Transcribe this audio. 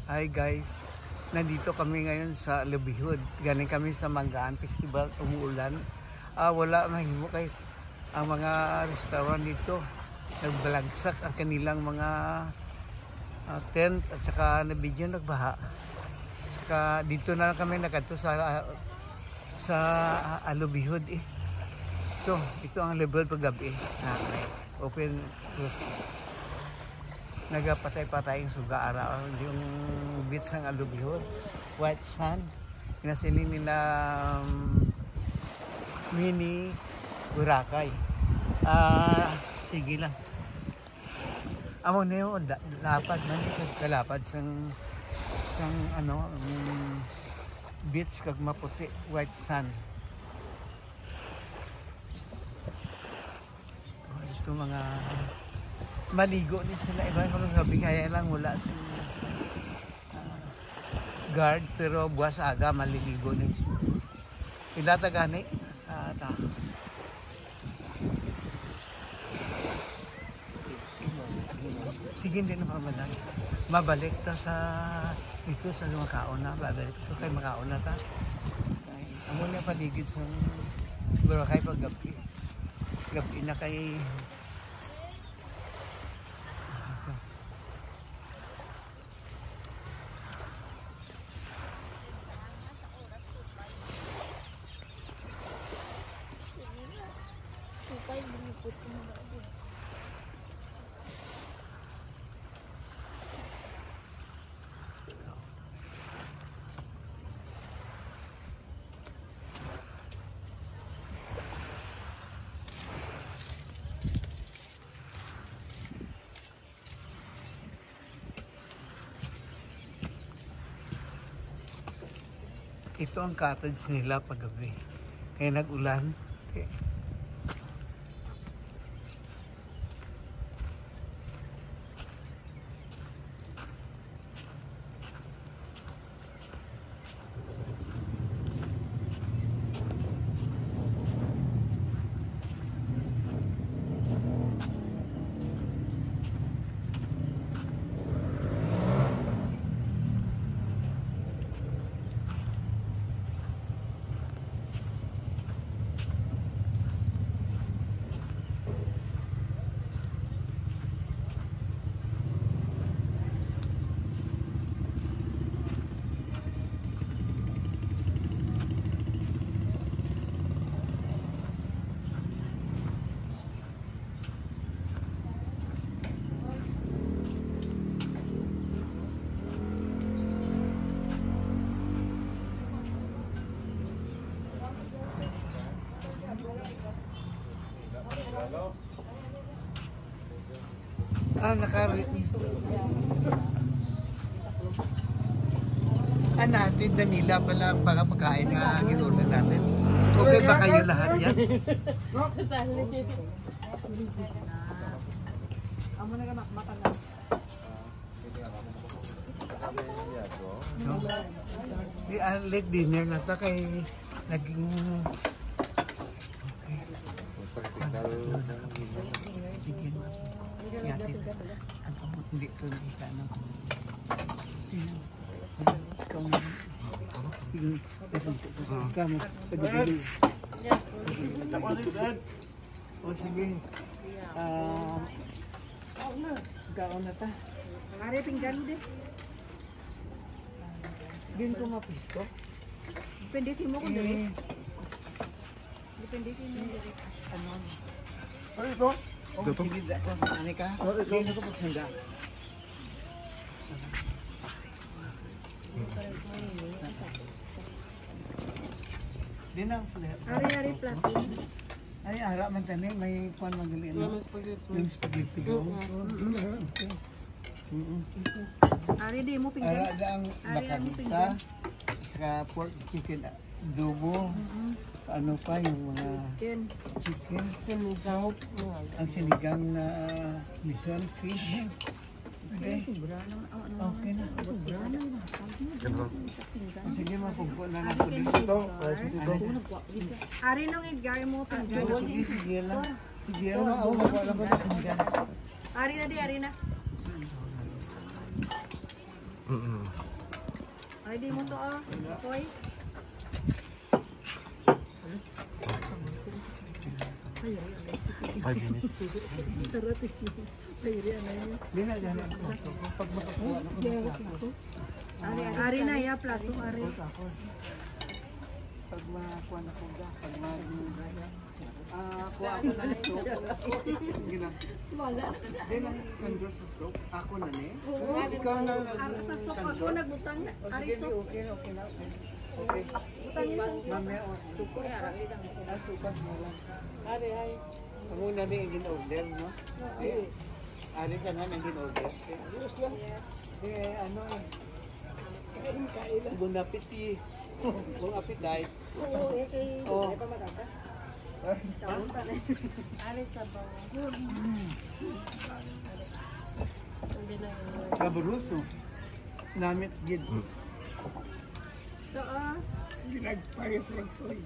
Hi guys, nandito kami ngayon sa Lubihod. Galing kami sa Manggaan Festival, umuulan. Wala mahimo kay ang mga restaurant dito. Nagbalagsak ang kanilang mga tent at saka nabidyo nagbaha. Saka dito na lang kami nakato sa Lubihod eh. Ito ang Lubihod pag gabi. Open close. Nagapatay-patay yung suga araw yung beach ng Lubihod, white sand, kinasili nila mini Boracay. Sige lang, amo na yun, lapad man, kalapad sang beach kag maputi, white sand. Ito mga maligo din sila, iba ko sabi kaya lang wala si guard, pero buwas aga maliligo din. Ilata gani sige, hindi na pamalan. Mabalik ta sa ito sa makaon na, babalik ko kay makaon na ta. Amo na paligid sa Boracay pag gabi na kay ito ang cottage nila pag gabi. Kaya nag-ulan. Okay. Natin Danila pala baka pagkain na ginulan natin. Okay ba kayo lahat yan? Amo na ka matanga. Di late dinner na ta kay naging sige na. Yatin. Ang abot hindi ito nakita ng kamu peduli. Oh sige. Kaon na ta. Ari pinggan deh. Din ko mapisto. Depende si mo ko deh. Depende si mo deh. Ano? Ano ito? Oh, sige dako. Ani ka? Din ko pagsanda. Din ang Ari platin. ay ara man tani may kuan magali no. Yung spaghetti ko. Ari di mo pinggan. Ara ang bakanista. Saka pork chicken adobo. Ano pa yung mga chicken. Ang sinigang na mission fish. Okay. Okay na. Sige, mapugpo na lang po dito. Ari nung igay mo pinggan. Sige lang. Sige lang. Ako magwala ko na pinggan. Ari na di, ari na. Ay, di mo to ah. Koy. Five minutes. Di na, dyan ang plato. Pag makakuha na ko. Ari na ya, plato, ari. Pag makakuha na ko ga. Pag kuha ko na ng soap. Gina. Di lang kando sa soap. Ako na ni. Ikaw na Sa sok ako nagbutang. Ari Sige, sok. okay na. Okay. Butang niya sa Mamaya, suko. Sukat mo lang. Ay. Amo na ni in-order mo? Ari ka na nang in-order. Ayos lang. Ano eh. Bon appetit. Bon appetite. Oh. Ari sa bawa. Saboroso. Sinamit gid. So ah. Ginagpayot lang soy.